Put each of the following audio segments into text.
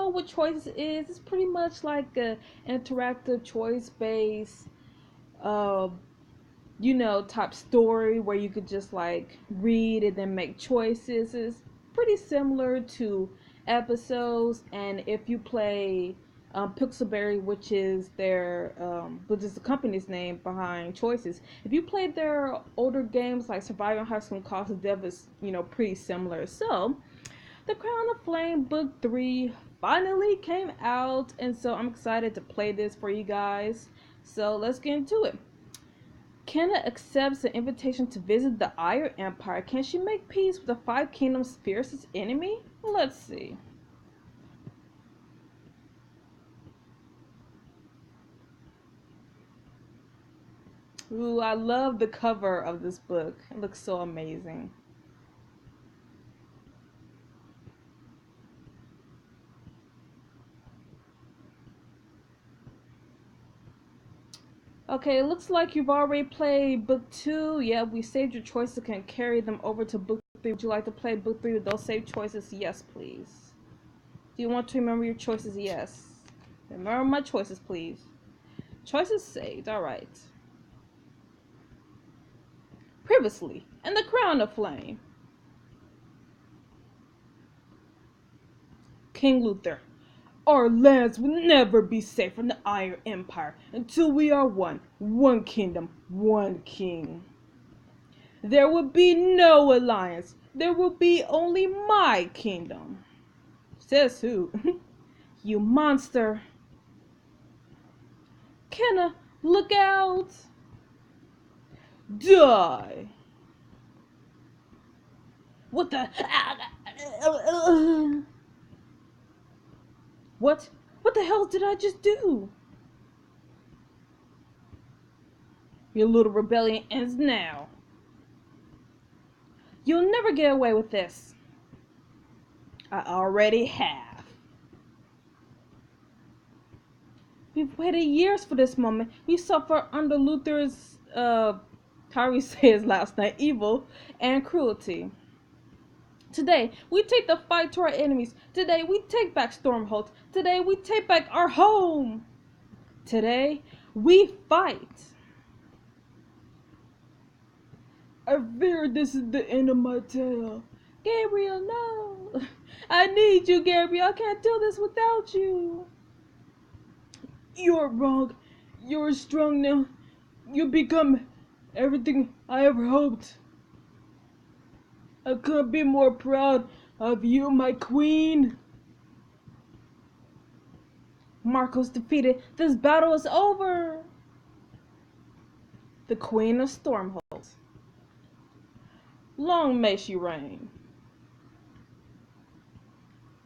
know what choices is. It's pretty much like a interactive choice-based, uh, type story where you could just like read and then make choices. It's pretty similar to episodes, and if you play Pixelberry, which is the company's name behind Choices. If you played their older games like Surviving High School and Cost of Death is pretty similar. So, The Crown of Flame Book 3 finally came out, and so I'm excited to play this for you guys. So let's get into it. Kenna accepts the invitation to visit the Iron Empire. Can she make peace with the Five Kingdoms' fiercest enemy? Let's see. Ooh, I love the cover of this book. It looks so amazing. Okay, it looks like you've already played book 2. Yeah, we saved your choices and carry them over to book 3. Would you like to play book 3 with those saved choices? Yes, please. Do you want to remember your choices? Yes. Remember my choices, please. Choices saved. Alright. Previously, in the Crown of Flame. King Luther. Our lands will never be safe from the Iron Empire until we are one kingdom, one king. There will be no alliance. There will be only my kingdom. Says who? You monster. Kenna, look out. Die. What the? What? What the hell did I just do? Your little rebellion ends now. You'll never get away with this. I already have. We've waited years for this moment. We suffer under Luther's, how we say his last name, evil and cruelty. Today, we take the fight to our enemies. Today, we take back Stormhold. Today, we take back our home. Today, we fight. I fear this is the end of my tale. Gabriel, no. I need you, Gabriel. I can't do this without you. You're wrong. You're strong now. You become everything I ever hoped. I couldn't be more proud of you, my queen. Marco's defeated. This battle is over. The Queen of Stormhold. Long may she reign.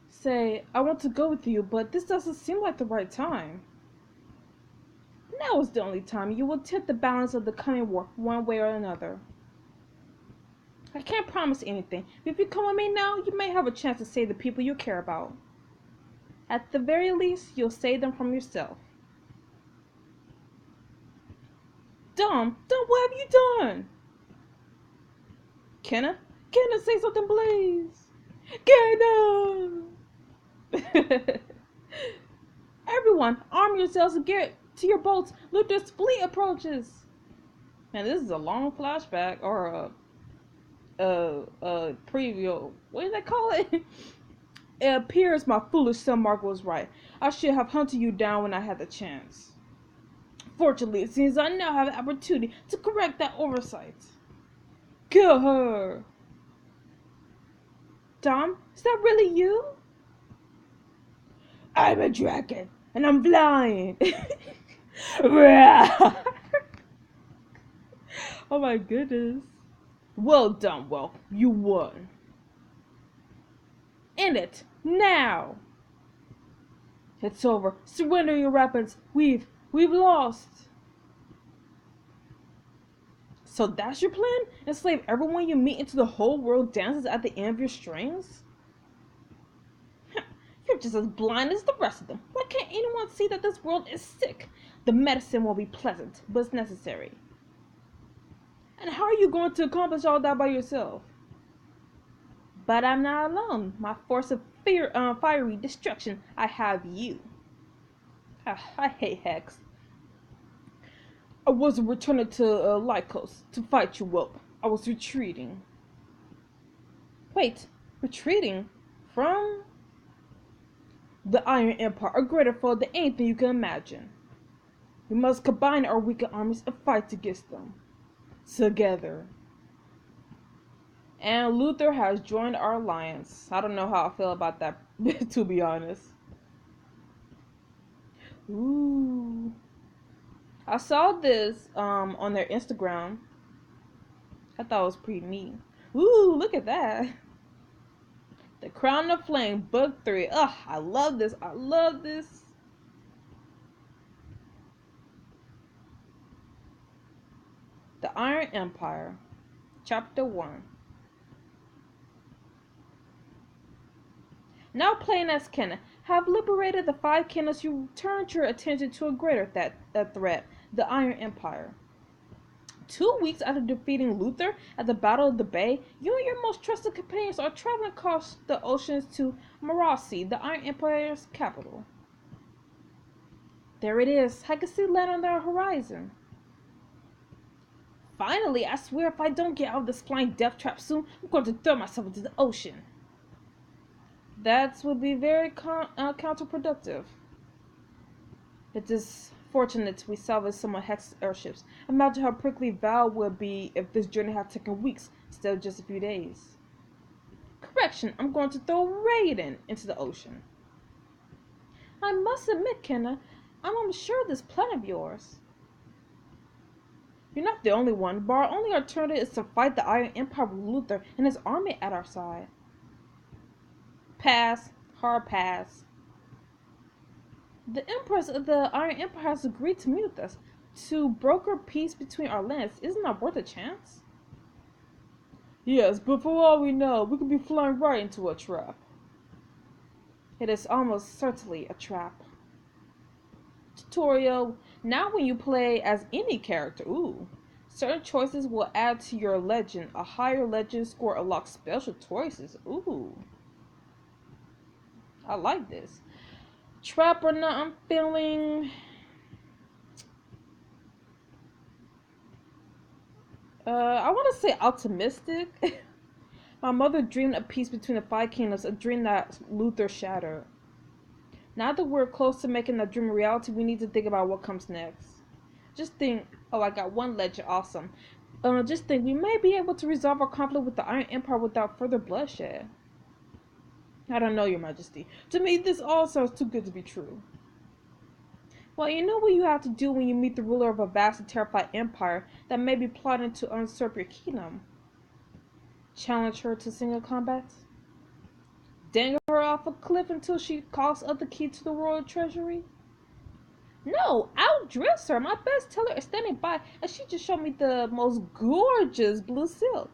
Say, I want to go with you, but this doesn't seem like the right time. Now is the only time you will tip the balance of the coming war one way or another. I can't promise anything, but if you come with me now, you may have a chance to save the people you care about. At the very least, you'll save them from yourself. Dom, what have you done? Kenna, say something, please. Kenna! Everyone, arm yourselves and get to your boats. Luther's fleet approaches. Man, this is a long flashback or a preview. What do they call it? It appears my foolish son Mark was right. I should have hunted you down when I had the chance. Fortunately, it seems I now have the opportunity to correct that oversight. Kill her! Dom, is that really you? I'm a dragon, and I'm flying. Oh my goodness. Well done, Wolf. You won. End it, now! It's over. Surrender your weapons. We've lost. So that's your plan? Enslave everyone you meet until the whole world dances at the end of your strings? You're just as blind as the rest of them. Why can't anyone see that this world is sick? The medicine won't be pleasant, but it's necessary. And how are you going to accomplish all that by yourself? But I'm not alone. My force of fiery destruction, I have you. I hate Hex. I wasn't returning to Lycos to fight you up. I was retreating. Wait, retreating? From? The Iron Empire, a greater foe than anything you can imagine. We must combine our weakened armies and fight against them. Together. And Luther has joined our alliance. I don't know how I feel about that, to be honest. Ooh. I saw this on their Instagram. I thought it was pretty neat. Ooh, look at that. The Crown of Flame, Book 3. Ugh, I love this. I love this. The Iron Empire, Chapter 1. Now playing as Kenna, have liberated the 5 kingdoms, you turned your attention to a greater threat, the Iron Empire. 2 weeks after defeating Luther at the Battle of the Bay, you and your most trusted companions are traveling across the oceans to Marasi, the Iron Empire's capital. There it is. I can see land on the horizon. Finally, I swear if I don't get out of this flying death trap soon, I'm going to throw myself into the ocean. That would be very counterproductive. It is fortunate we salvaged some of Hex's airships. Imagine how prickly Val would be if this journey had taken weeks instead of just a few days. Correction, I'm going to throw Raiden into the ocean. I must admit, Kenna, I'm unsure of this plan of yours. You're not the only one, but our only alternative is to fight the Iron Empire with Luther and his army at our side. Pass. Hard pass. The Empress of the Iron Empire has agreed to meet with us to broker peace between our lands. Isn't that worth a chance? Yes, but for all we know, we could be flying right into a trap. It is almost certainly a trap. Tutorial. Now when you play as any character, certain choices will add to your legend. A higher legend score unlocks special choices. I like this. Trap or not, I'm feeling... I want to say optimistic. My mother dreamed of peace between the 5 kingdoms, a dream that Luther shattered. Now that we're close to making that dream a reality, we need to think about what comes next. Just think, I got one legend, awesome. Just think, we may be able to resolve our conflict with the Iron Empire without further bloodshed. I don't know, Your Majesty. To me, this all sounds too good to be true. Well, you know what you have to do when you meet the ruler of a vast and terrified empire that may be plotting to usurp your kingdom. Challenge her to single combat? Dangle her off a cliff until she coughs up the key to the royal treasury? No, outdress her. My best teller is standing by, and she just showed me the most gorgeous blue silk.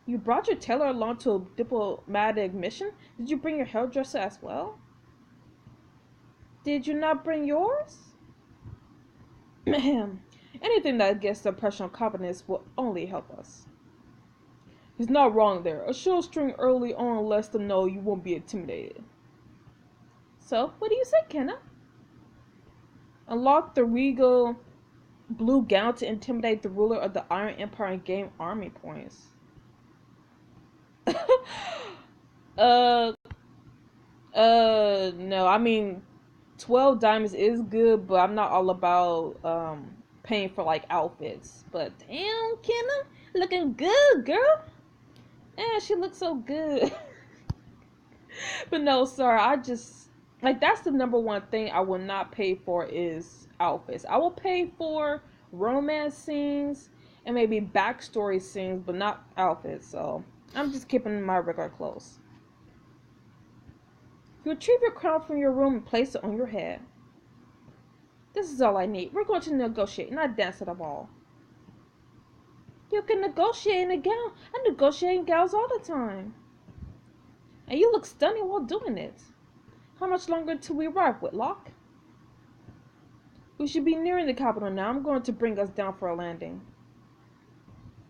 You brought your tailor along to a diplomatic mission? Did you bring your hairdresser as well? Did you not bring yours? Anything that gets the personal confidence will only help us. He's not wrong there. A shoestring early on lets them know you won't be intimidated. So, what do you say, Kenna? Unlock the regal blue gown to intimidate the ruler of the Iron Empire and gain army points. No, I mean, 12 diamonds is good, but I'm not all about, paying for, like, outfits. But, damn, Kenna, looking good, girl. Man, she looks so good. But no, sir, I just, like, that's the number one thing I will not pay for is outfits. I will pay for romance scenes and maybe backstory scenes, but not outfits, so I'm just keeping my regular clothes. You retrieve your crown from your room and place it on your head. This is all I need. We're going to negotiate, not dance at a ball. You can negotiate in a gown. I negotiate in gowns all the time. And you look stunning while doing it. How much longer till we arrive, Whitlock? We should be nearing the capital now. I'm going to bring us down for a landing.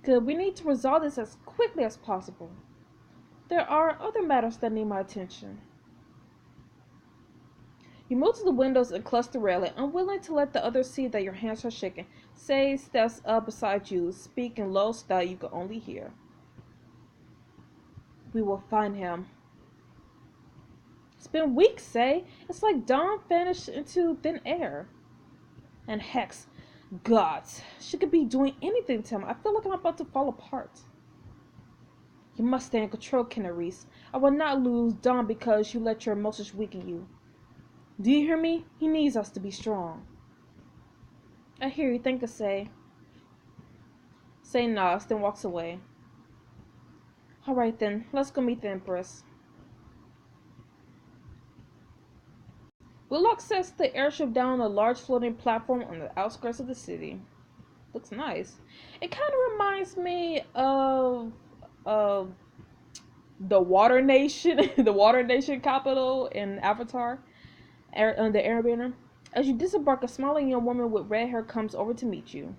Good. We need to resolve this as quickly as possible. There are other matters that need my attention. You move to the windows and clutch the railing, unwilling to let the others see that your hands are shaking. Say steps up beside you, speak in low so that you can only hear. We will find him. It's been weeks, Say. It's like dawn vanished into thin air. And Hex, gods, she could be doing anything to him. I feel like I'm about to fall apart. You must stay in control, Reese. I will not lose Dawn because you let your emotions weaken you. Do you hear me? He needs us to be strong. I hear you, think of Say. Say nods, then walks away. Alright then, let's go meet the Empress. Willock sets the airship down on a large floating platform on the outskirts of the city. Looks nice. It kind of reminds me of the Water Nation, the Water Nation capital in Avatar, on the Airbender. As you disembark, a smiling young woman with red hair comes over to meet you.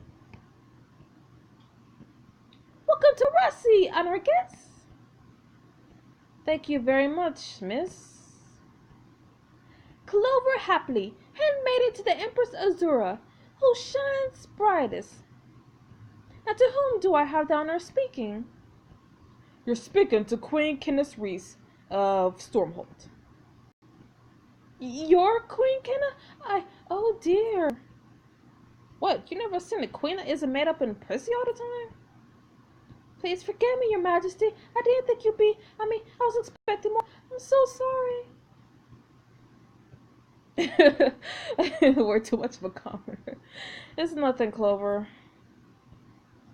Welcome to Russie, Anarchist. Thank you very much, miss. Clover Hapley, handmaiden to the Empress Azura, who shines brightest. Now to whom do I have the honor of speaking? You're speaking to Queen Kenneth Reese of Stormholt. You're Queen Kenna? Oh dear. What, you never seen a queen that isn't made up in prissy all the time? Please forgive me, your majesty. I didn't think you'd be, I was expecting more. I'm so sorry. We're too much of a commoner. It's nothing, Clover.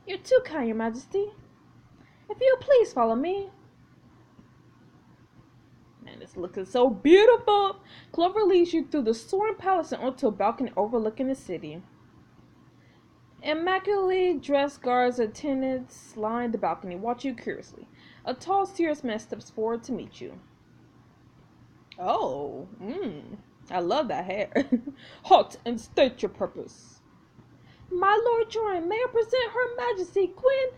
You're too kind, your majesty. If you'll please follow me. Man, it's looking so beautiful. Clover leads you through the soaring palace and onto a balcony overlooking the city. Immaculately dressed guards and attendants line the balcony, watch you curiously. A tall, serious man steps forward to meet you. Oh, I love that hair. Halt and state your purpose. My Lord Joran, may I present Her Majesty Queen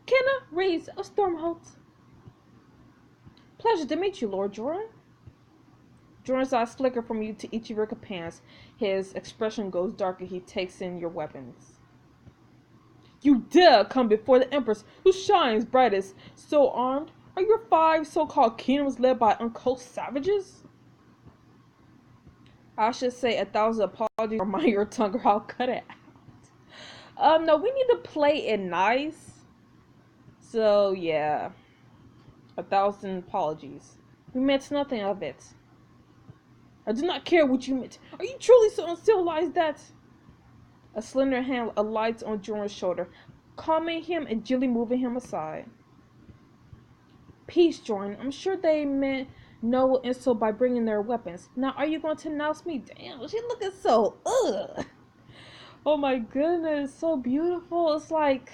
Kenna Reese of Stormholt. Pleasure to meet you, Lord Joran. Joran's eyes flicker from you to each of your companions. His expression goes dark as he takes in your weapons. You dare come before the Empress, who shines brightest, so armed? Are your 5 so-called kingdoms led by uncouth savages? I should say 1,000 apologies or mind your tongue or I'll cut it out. No, we need to play it nice. So, yeah. 1,000 apologies. We meant nothing of it. I do not care what you meant. Are you truly so uncivilized that... A slender hand alights on Joran's shoulder, calming him and gently moving him aside. Peace, Joran. I'm sure they meant no insult by bringing their weapons. Now, are you going to announce me? Damn, she's looking so, Oh my goodness, so beautiful. It's like,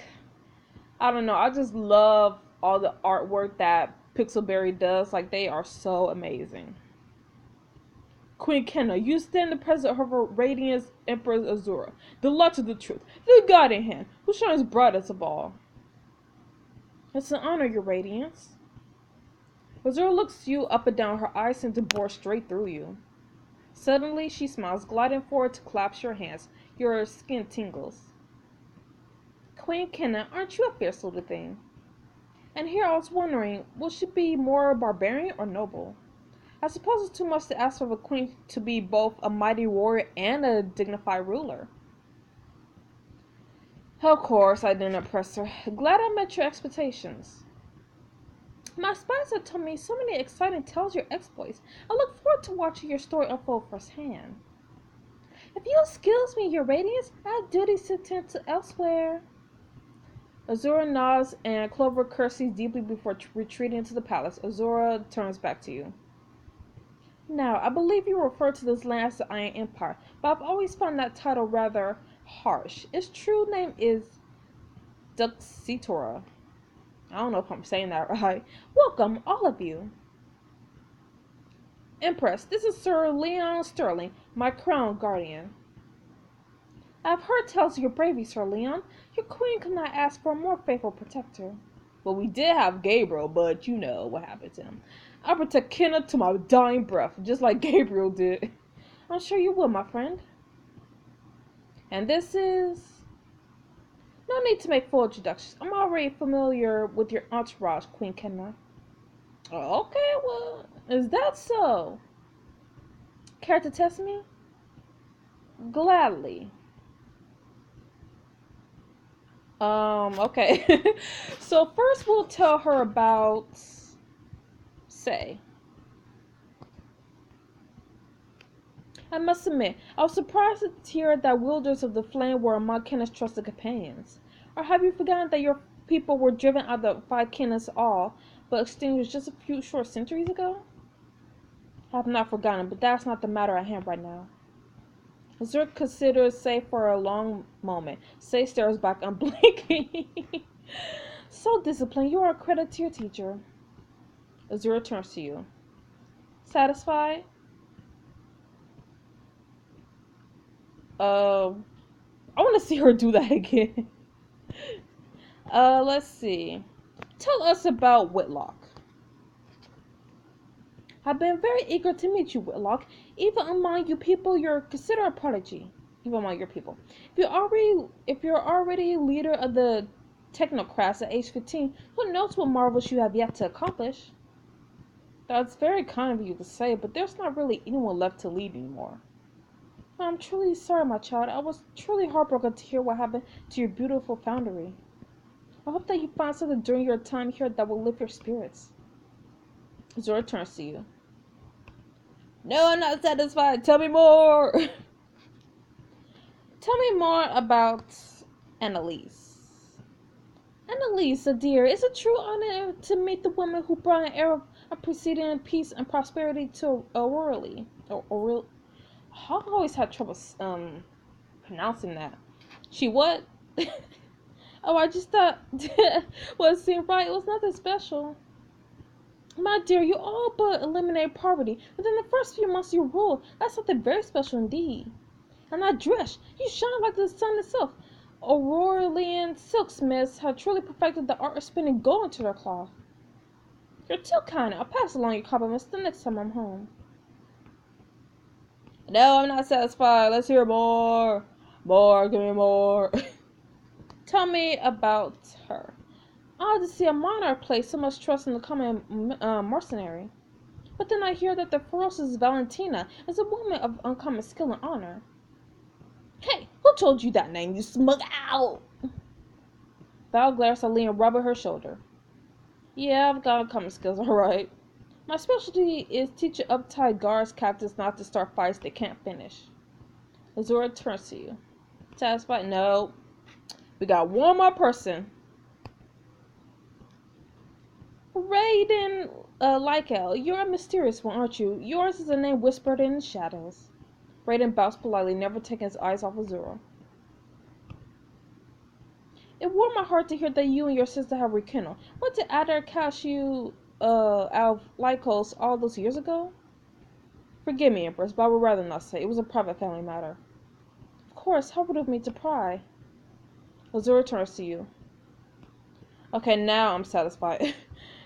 I don't know. I just love all the artwork that Pixelberry does. Like, they are so amazing. Queen Kenna, you stand in the presence of her radiant Empress Azura, the light of the truth, the guiding hand, who shines brightest of all. It's an honor, your radiance. Azura looks you up and down, her eyes seem to bore straight through you. Suddenly, she smiles, gliding forward to clasp your hands. Your skin tingles. Queen Kenna, aren't you a fierce little thing? And here I was wondering, will she be more barbarian or noble? I suppose it's too much to ask of a queen to be both a mighty warrior and a dignified ruler. Of course, I didn't impress her. Glad I met your expectations. My spies have told me so many exciting tales of your exploits. I look forward to watching your story unfold firsthand. If you'll excuse me, your radiance, I have duties to attend to elsewhere. Azura nods and Clover curtsies deeply before retreating into the palace. Azura turns back to you. Now, I believe you refer to this land as the Iron Empire, but I've always found that title rather harsh. Its true name is Duxitora. I don't know if I'm saying that right. Welcome, all of you. Empress, this is Sir Leon Sterling, my crown guardian. I've heard tales of your bravery, Sir Leon. Your queen could not ask for a more faithful protector. But we did have Gabriel, but you know what happened to him. I'll protect Kenna to my dying breath, just like Gabriel did. I'm sure you will, my friend. And this is... No need to make full introductions. I'm already familiar with your entourage, Queen Kenna. Okay, well, is that so? Care to test me? Gladly. Okay. So first we'll tell her about Say. I must admit, I was surprised to hear that wielders of the flame were among Kenna's trusted companions. Or have you forgotten that your people were driven out of five Kenna's all, but extinguished just a few short centuries ago? I have not forgotten, but that's not the matter at hand right now. Azura considers Say for a long moment. Say stares back unblinking. So disciplined, you are a credit to your teacher. Azura turns to you. Satisfied? I want to see her do that again. Let's see. Tell us about Whitlock. I've been very eager to meet you, Whitlock. Even among you people, you're considered a prodigy. Even among your people. If you're already leader of the technocrats at age 15, who knows what marvels you have yet to accomplish? That's very kind of you to say, but there's not really anyone left to lead anymore. I'm truly sorry, my child. I was truly heartbroken to hear what happened to your beautiful foundry. I hope that you find something during your time here that will lift your spirits. Zora turns to you. No, I'm not satisfied. Tell me more. Tell me more about Annalise. Annalise, dear, is it true honor to meet the woman who brought an era of preceding peace and prosperity to Aurora? I always had trouble pronouncing that. She what? Oh, I just thought what seemed right. It was nothing special. My dear, you all but eliminated poverty within the first few months of your rule. That's something very special indeed. And that dress, you shine like the sun itself. Aurelian silksmiths have truly perfected the art of spinning gold into their cloth. You're too kind. I'll pass along your compliments the next time I'm home. No, I'm not satisfied. Let's hear more. More, give me more. Tell me about her. Odd to see a monarch place so much trust in the common mercenary. But then I hear that the ferocious Valentina is a woman of uncommon skill and honor. Hey, who told you that name, you smug owl? Val glares at Lee and rubs her shoulder. Yeah, I've got uncommon skills, alright. My specialty is teaching uptight guards captains not to start fights they can't finish. Azura turns to you. Satisfied? No. We got one more person. Raiden Lykel, you're a mysterious one, aren't you? Yours is a name whispered in the shadows. Raiden bows politely, never taking his eyes off Azura. It warmed my heart to hear that you and your sister have rekindled. What did Adder cast you out of Lycos all those years ago? Forgive me, Empress, but I would rather not say. It was a private family matter. Of course, how rude of me to pry. Azura turns to you. Okay, now I'm satisfied.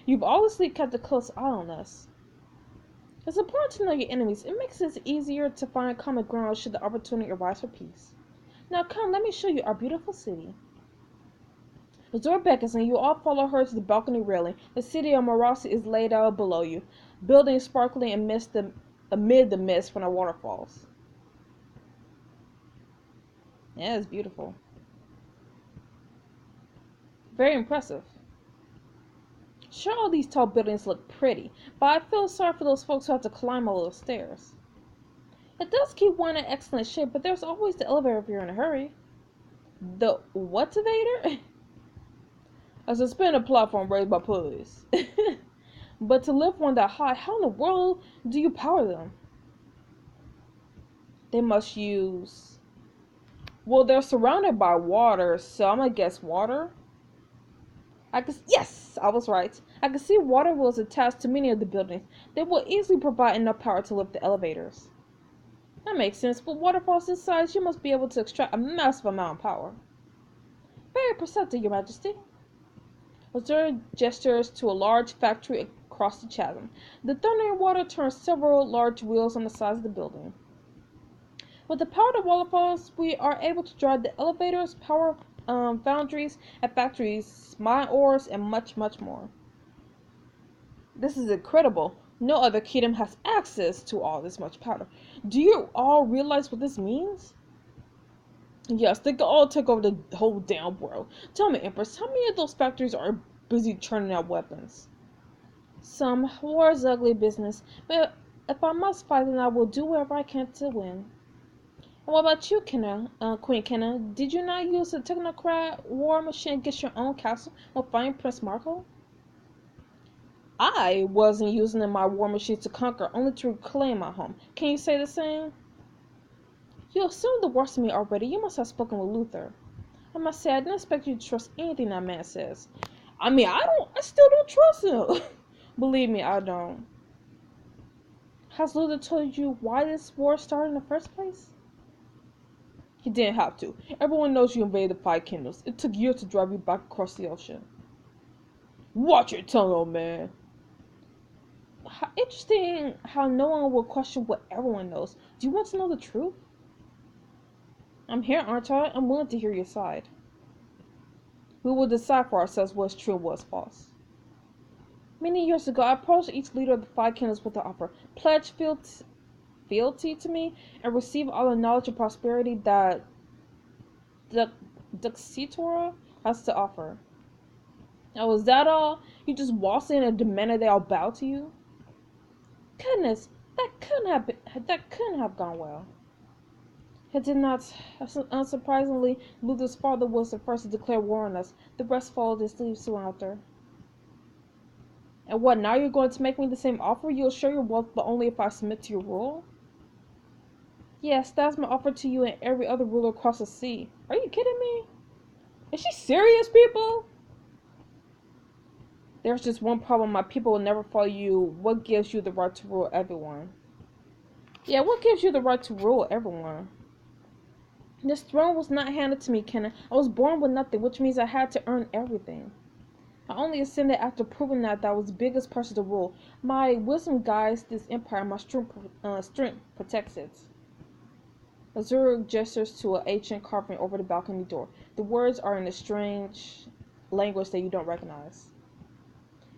You've obviously kept a close eye on us. It's important to know your enemies. It makes it easier to find common ground should the opportunity arise for peace. Now come, let me show you our beautiful city. Azura beckons and you all follow her to the balcony railing. The city of Marasi is laid out below you, buildings sparkling amid the mist from the waterfalls. Yeah, it's beautiful. Very impressive. Sure, all these tall buildings look pretty, but I feel sorry for those folks who have to climb all those stairs. It does keep one in excellent shape, but there's always the elevator if you're in a hurry. The what-elevator? A suspended platform raised by pulleys. But to lift one that high, how in the world do you power them? They must use... Well, they're surrounded by water, so I'm gonna guess water. Yes, I was right. I can see water wheels attached to many of the buildings. They will easily provide enough power to lift the elevators. That makes sense. With waterfalls this size, you must be able to extract a massive amount of power. Very perceptive, Your Majesty. Azura gestures to a large factory across the chasm. The thundering water turns several large wheels on the sides of the building. With the power of waterfalls, we are able to drive the elevators, power foundries at factories, mine ores, and much, much more. This is incredible. No other kingdom has access to all this much power. Do you all realize what this means? Yes, they can all take over the whole damn world. Tell me, Empress, how many of those factories are busy churning out weapons? Some. War is ugly business, but if I must fight, then I will do whatever I can to win. And what about you, Queen Kenna? Did you not use the technocrat war machine against your own castle while fighting Prince Marco? I wasn't using my war machine to conquer, only to reclaim my home. Can you say the same? You assumed the worst of me already. You must have spoken with Luther. I must say, I didn't expect you to trust anything that man says. I still don't trust him. Believe me, I don't. Has Luther told you why this war started in the first place? He didn't have to. Everyone knows you invaded the Five Kingdoms. It took years to drive you back across the ocean. Watch your tongue, old man. Interesting how no one will question what everyone knows. Do you want to know the truth? I'm here, aren't I? I'm willing to hear your side. We will decide for ourselves what's true and what's false. Many years ago, I approached each leader of the Five Kingdoms with the offer: pledge fealty to me and receive all the knowledge and prosperity that the Duxitora has to offer. Now, was that all? You just waltzed in and demanded they all bow to you? Goodness, that couldn't have gone well. It did not. Unsurprisingly, Luther's father was the first to declare war on us. The rest followed his lead soon after. And what, now you're going to make me the same offer? You'll share your wealth, but only if I submit to your rule? Yes, that's my offer to you and every other ruler across the sea. Are you kidding me? Is she serious, people? There's just one problem. My people will never follow you. What gives you the right to rule everyone? Yeah, what gives you the right to rule everyone? This throne was not handed to me, Kenna. I was born with nothing, which means I had to earn everything. I only ascended after proving that I was the biggest person to rule. My wisdom guides this empire. My strength protects it. Azura gestures to an ancient carving over the balcony door. The words are in a strange language that you don't recognize.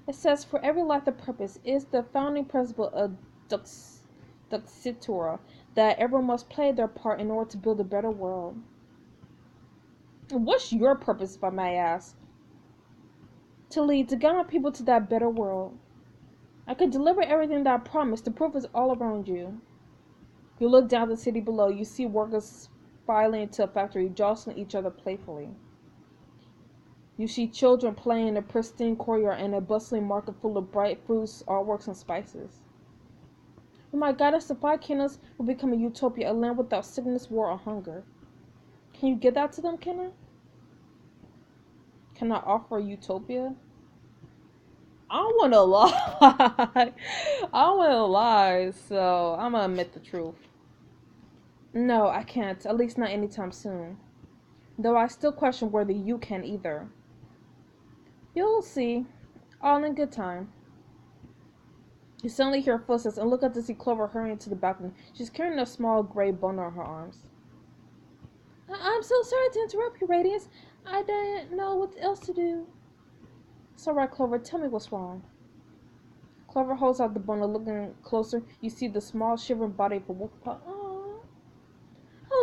It says, "For every life a purpose" is the founding principle of Duxitora, that everyone must play their part in order to build a better world. What's your purpose, if I may ask? To lead, to guide my people to that better world. I could deliver everything that I promised. The proof is all around you. You look down the city below. You see workers filing into a factory, jostling each other playfully. You see children playing in a pristine courtyard and a bustling market full of bright fruits, artworks, and spices. With my guidance, the Five Kingdoms will become a utopia, a land without sickness, war, or hunger. Can you get that to them, Kenna? Can I offer a utopia? I don't want to lie. I don't want to lie, so I'm going to admit the truth. No, I can't. At least not anytime soon. Though I still question whether you can either. You'll see. All in good time. You suddenly hear footsteps and look up to see Clover hurrying to the balcony. She's carrying a small gray bundle in her arms. I'm so sorry to interrupt you, Radiance. I didn't know what else to do. It's alright, Clover. Tell me what's wrong. Clover holds out the bundle. Looking closer, you see the small, shivering body of a wolf pup. Oh,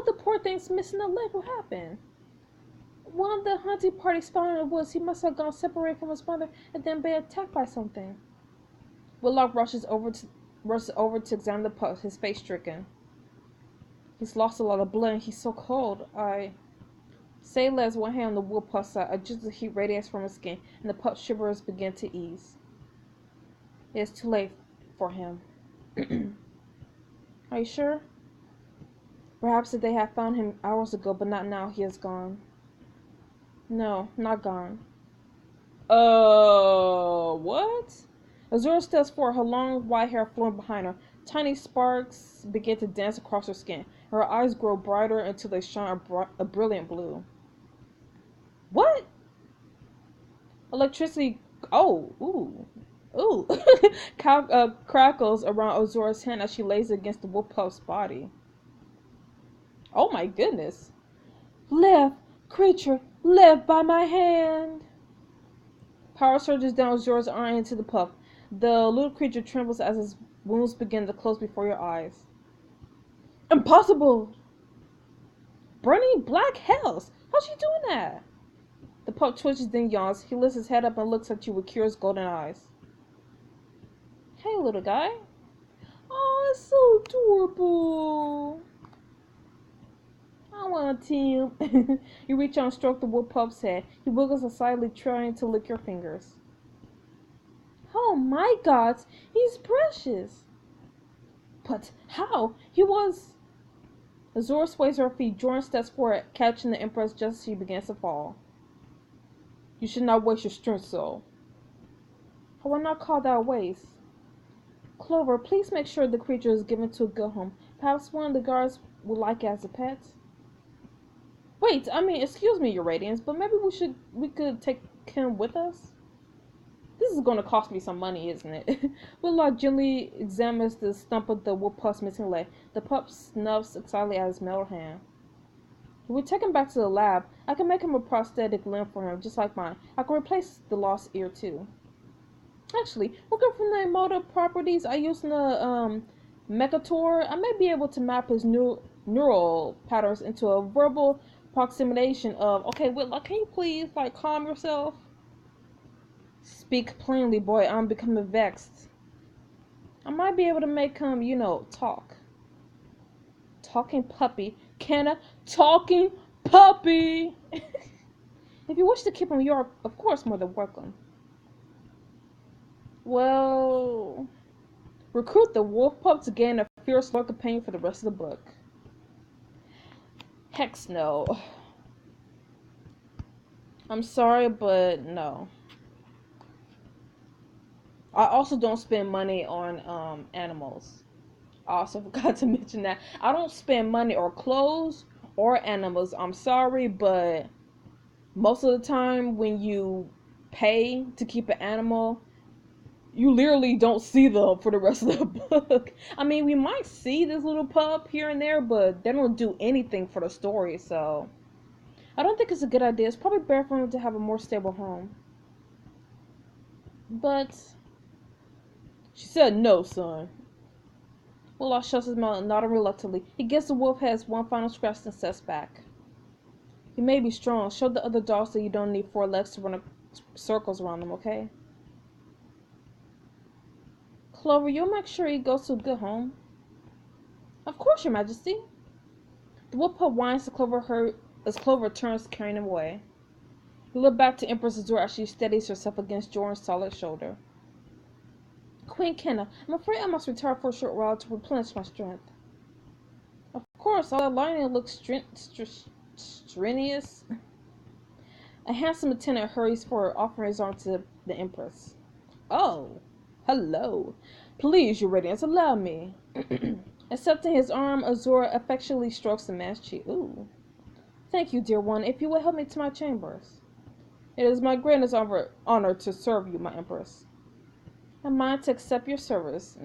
the poor thing's missing a leg. What happened? One of the hunting parties found in the woods. He must have gone separated from his mother and then been attacked by something. Whitlock rushes over to examine the pup, his face stricken. He's lost a lot of blood and he's so cold. Say lays one hand on the wolf pup's side. A gentle heat radiates from his skin, and the pup's shivers begin to ease. It is too late for him. Are you sure? Perhaps if they had found him hours ago, but not now. He is gone. No, not gone. What? Azura steps forward, her long white hair flowing behind her. Tiny sparks begin to dance across her skin. Her eyes grow brighter until they shine a brilliant blue. What? Electricity. Oh, ooh, ooh. Crackles around Azura's hand as she lays against the wolf puff's body. Oh my goodness. Live, creature, live by my hand. Power surges down Azura's arm into the puff. The little creature trembles as its wounds begin to close before your eyes. Impossible! Burning black hells! How's she doing that? The pup twitches, then yawns. He lifts his head up and looks at you with curious golden eyes. Hey, little guy. Oh, it's so adorable. I want him. You reach out and stroke the wolf pup's head. He wiggles aside, trying to lick your fingers. Oh my God, he's precious. But how? He was... Azura sways her feet. Jordan steps forward, catching the Empress just as she begins to fall. You should not waste your strength so. I will not call that a waste. Clover, please make sure the creature is given to a good home. Perhaps one of the guards would like it as a pet. Wait, excuse me, Your Radiance, but maybe we could take him with us? This is going to cost me some money, isn't it? Willow gently examines the stump of the wolf puff's missing leg. The pup snuffs excitedly at his metal hand. If we take him back to the lab, I can make him a prosthetic limb for him, just like mine. I can replace the lost ear, too. Actually, working from the motor properties I used in the Mechator, I may be able to map his neural patterns into a verbal approximation of, okay, Whitlock, can you please, calm yourself? Speak plainly, boy, I'm becoming vexed. I might be able to make him, talk. Talking puppy. Can a talking puppy? If you wish to keep him, you are, of course, more than welcome. Well, recruit the wolf pup to gain a fierce look of pain for the rest of the book. Heck no. I'm sorry, but no. I also don't spend money on animals. I also forgot to mention that. I don't spend money on clothes or animals. I'm sorry, but most of the time when you pay to keep an animal, you literally don't see them for the rest of the book. We might see this little pup here and there, but they don't do anything for the story, so I don't think it's a good idea. It's probably better for him to have a more stable home. But she said no, son. Willow shuts his mouth and nodding reluctantly. He gives the wolf head one final scratch and steps back. You may be strong. Show the other dogs that you don't need 4 legs to run circles around them, okay? Clover, you'll make sure he goes to a good home. Of course, Your Majesty. The wolf pup whines to Clover as Clover turns, carrying him away. You look back to Empress Azura as she steadies herself against Jordan's solid shoulder. Queen Kenna, I'm afraid I must retire for a short while to replenish my strength. Of course, all that lining looks strenuous. A handsome attendant hurries forward, offering his arm to the Empress. Oh, hello. Please, Your Radiance, allow me. Accepting his arm, Azura affectionately strokes the man's cheek. Ooh. Thank you, dear one. If you will help me to my chambers. It is my greatest honor to serve you, my Empress. And mine to accept your service.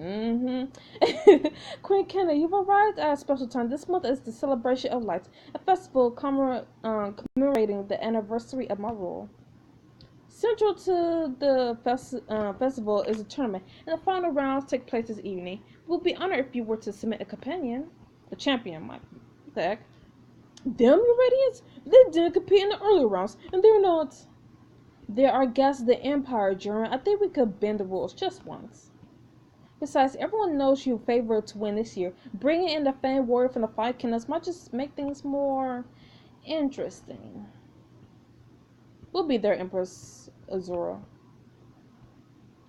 Queen Kenna, you've arrived at a special time. This month is the Celebration of Lights, a festival commemorating the anniversary of my rule. Central to the festival is a tournament, and the final rounds take place this evening. We'll be honored if you were to submit a champion, What the heck? Damn, Your Radiance! They didn't compete in the earlier rounds, and they're not. They are guests of the Empire, Jeremy. I think we could bend the rules just once. Besides, everyone knows you favored to win this year. Bringing in the fan warrior from the 5 kingdoms might just make things more interesting. We'll be there, Empress Azura.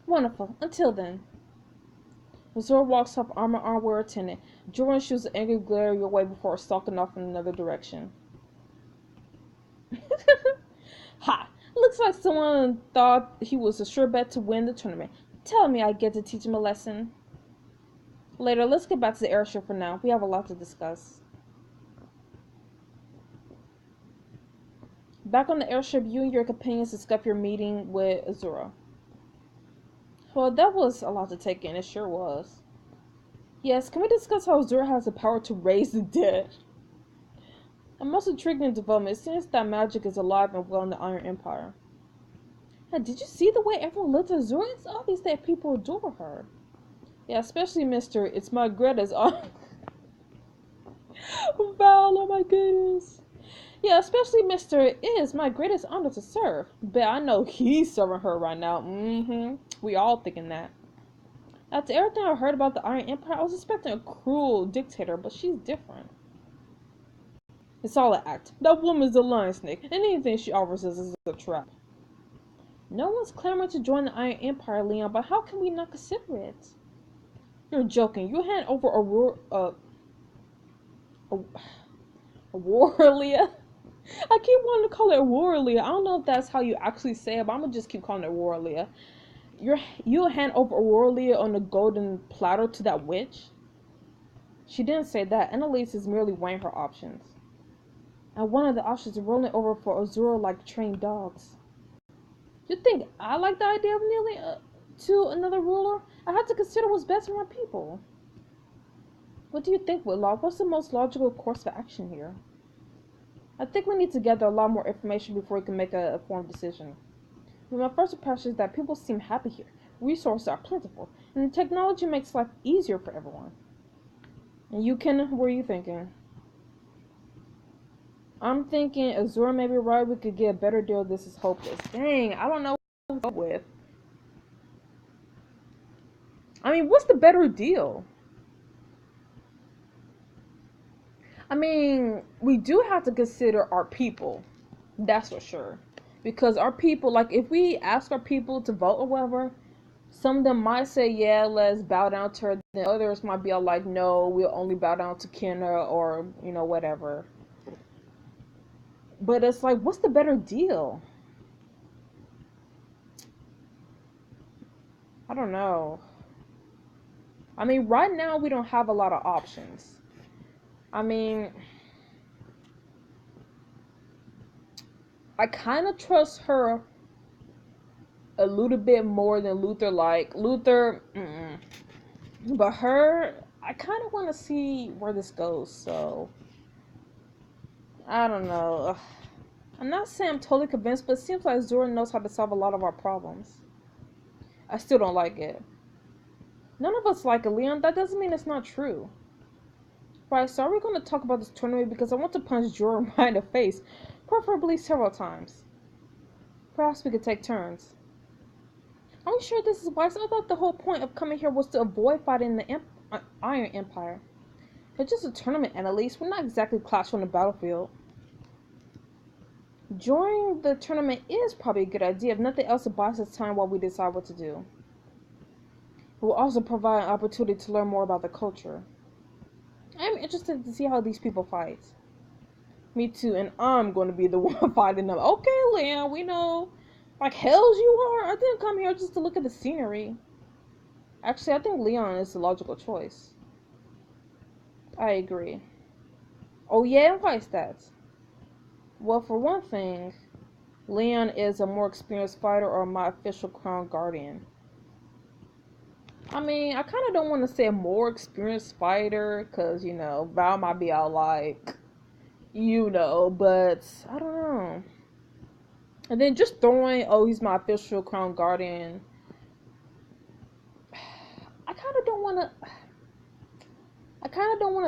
Wonderful. Until then. Azura walks up arm in arm with her attendant. Jordan shoots an angry glare your way before stalking off in another direction. Ha! Looks like someone thought he was a sure bet to win the tournament. Tell me I get to teach him a lesson. Later, let's get back to the airship for now. We have a lot to discuss. Back on the airship, you and your companions discuss your meeting with Azura. Well, that was a lot to take in, it sure was. Yes, can we discuss how Azura has the power to raise the dead? A most intriguing development. It seems that magic is alive and well in the Iron Empire. Now, did you see the way everyone looked at Azura? It's obvious that people adore her. Yeah, especially Mr. It's my greatest honor. Val, oh my goodness. Yeah, especially Mr. It is my greatest honor to serve. But I know he's serving her right now. We all thinking that. After everything I heard about the Iron Empire, I was expecting a cruel dictator, but she's different. It's all an act. That woman's a lion snake, and anything she offers us is a trap. No one's clamoring to join the Iron Empire, Leon, but how can we not consider it? You're joking. You hand over Aurelia? I keep wanting to call it Aurelia. I don't know if that's how you actually say it, but I'm gonna just keep calling it Aurelia. You'll hand over Aurelia on a golden platter to that witch? She didn't say that. Annalise is merely weighing her options. And one of the options is rolling over for Azura like trained dogs. You think I like the idea of kneeling to another ruler? I have to consider what's best for my people. What do you think, Whitlaw? What's the most logical course of action here? I think we need to gather a lot more information before we can make a informed decision. But my first impression is that people seem happy here. Resources are plentiful, and the technology makes life easier for everyone. And you, Ken, what are you thinking? I'm thinking Azura may be right. We could get a better deal. This is hopeless. Dang, I don't know what to go with. I mean, what's the better deal? I mean, we do have to consider our people. That's for sure. Because our people, like, if we ask our people to vote or whatever, some of them might say, yeah, let's bow down to her. Then others might be all like, no, we'll only bow down to Kenna or, whatever. But it's like, what's the better deal? I don't know. I mean, right now we don't have a lot of options. I mean, I kind of trust her a little bit more than Luther. Like, Luther, but her, I kind of want to see where this goes, so I don't know. I'm not saying I'm totally convinced, but it seems like Zora knows how to solve a lot of our problems. I still don't like it. None of us like it, Leon. That doesn't mean it's not true. Right, so are we going to talk about this tournament? Because I want to punch Jorah right in the face, preferably several times. Perhaps we could take turns. Are we sure this is wise? I thought the whole point of coming here was to avoid fighting the Iron Empire. It's just a tournament, Annalise. We're not exactly clashing on the battlefield. Joining the tournament is probably a good idea. If nothing else, it buys us time while we decide what to do. It will also provide an opportunity to learn more about the culture. I'm interested to see how these people fight. Me too, and I'm going to be the one fighting them. Okay, Leon, we know. Like hells you are? I didn't come here just to look at the scenery. Actually, I think Leon is the logical choice. I agree. Oh yeah, why is that? Well, for one thing, Leon is a more experienced fighter or my official crown guardian. I mean, I kind of don't want to say a more experienced fighter, because, Val might be all like, but I don't know. And then just throwing, oh, he's my official crown guardian. I kind of don't want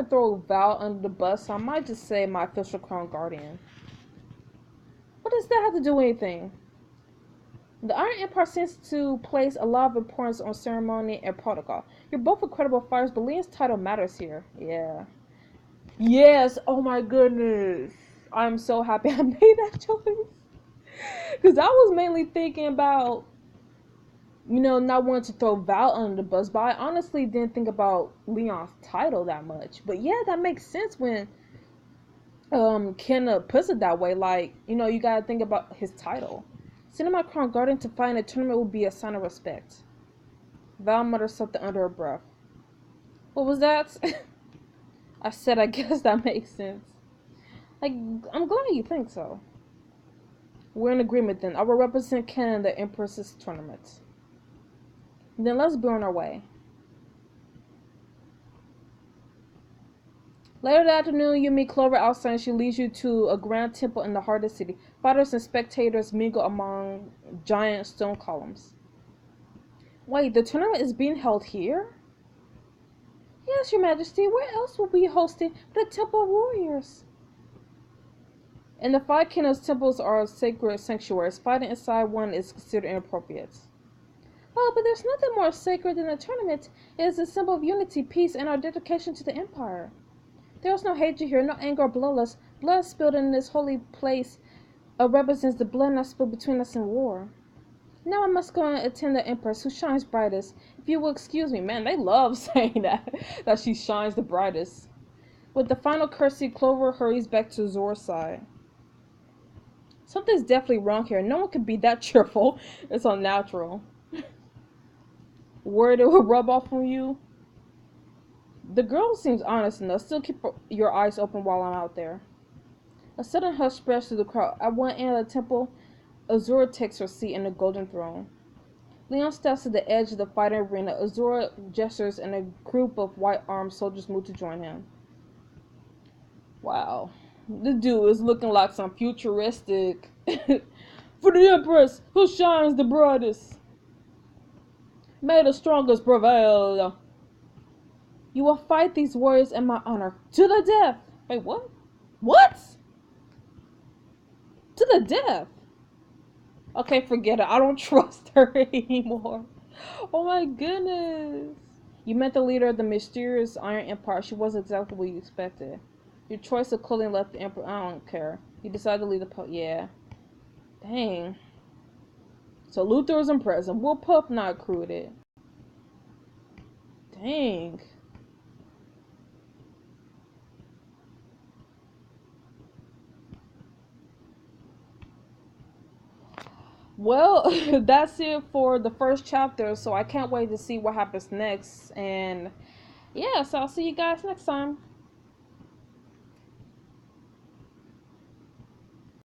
to throw Val under the bus, so I might just say my official crown guardian. What does that have to do with anything? The Iron Empire seems to place a lot of importance on ceremony and protocol. You're both incredible fighters, but Leon's title matters here. Yeah. Yes, oh my goodness. I'm so happy I made that choice. Because I was mainly thinking about, not wanting to throw Val under the bus, but I honestly didn't think about Leon's title that much. But yeah, that makes sense when Kenna puts it that way. Like, you gotta think about his title. Sending my crown guardian to fight in a tournament would be a sign of respect. Val muttered something under her breath. What was that? I said, I guess that makes sense. Like, I'm glad you think so. We're in agreement then. I will represent Ken in the Empress's tournament. Then let's be on our way. Later that afternoon, you meet Clover outside and she leads you to a grand temple in the heart of the city. Fighters and spectators mingle among giant stone columns. Wait, the tournament is being held here? Yes, Your Majesty. Where else will we host it but the Temple of Warriors? In the Five Kingdoms, temples are sacred sanctuaries. Fighting inside one is considered inappropriate. Oh, but there's nothing more sacred than a tournament. It is a symbol of unity, peace, and our dedication to the Empire. There is no hatred here, no anger or bloodlust. Blood spilled in this holy place represents the blood not spilled between us in war. Now I must go and attend the Empress, who shines brightest. If you will excuse me, man, they love saying that she shines the brightest. With the final courtesy, Clover hurries back to Azura's side. Something's definitely wrong here. No one could be that cheerful. It's unnatural. Worried it will rub off on you? The girl seems honest enough. Still keep your eyes open while I'm out there. A sudden hush spreads through the crowd. At one end of the temple, Azura takes her seat in the golden throne. Leon steps to the edge of the fighting arena. Azura gestures and a group of white-armed soldiers move to join him. Wow. This dude is looking like some futuristic. For the Empress, who shines the brightest. May the strongest prevail. You will fight these warriors in my honor. To the death. Wait, what? What? To the death. Okay, forget it. I don't trust her anymore. Oh my goodness. You met the leader of the mysterious Iron Empire. She wasn't exactly what you expected. Your choice of clothing left the Emperor. I don't care. You decided to leave the yeah. Dang. So Luther was impressed. And Will Puff not crewed it. Dang. Well, that's it for the first chapter. So I can't wait to see what happens next. And yeah, so I'll see you guys next time.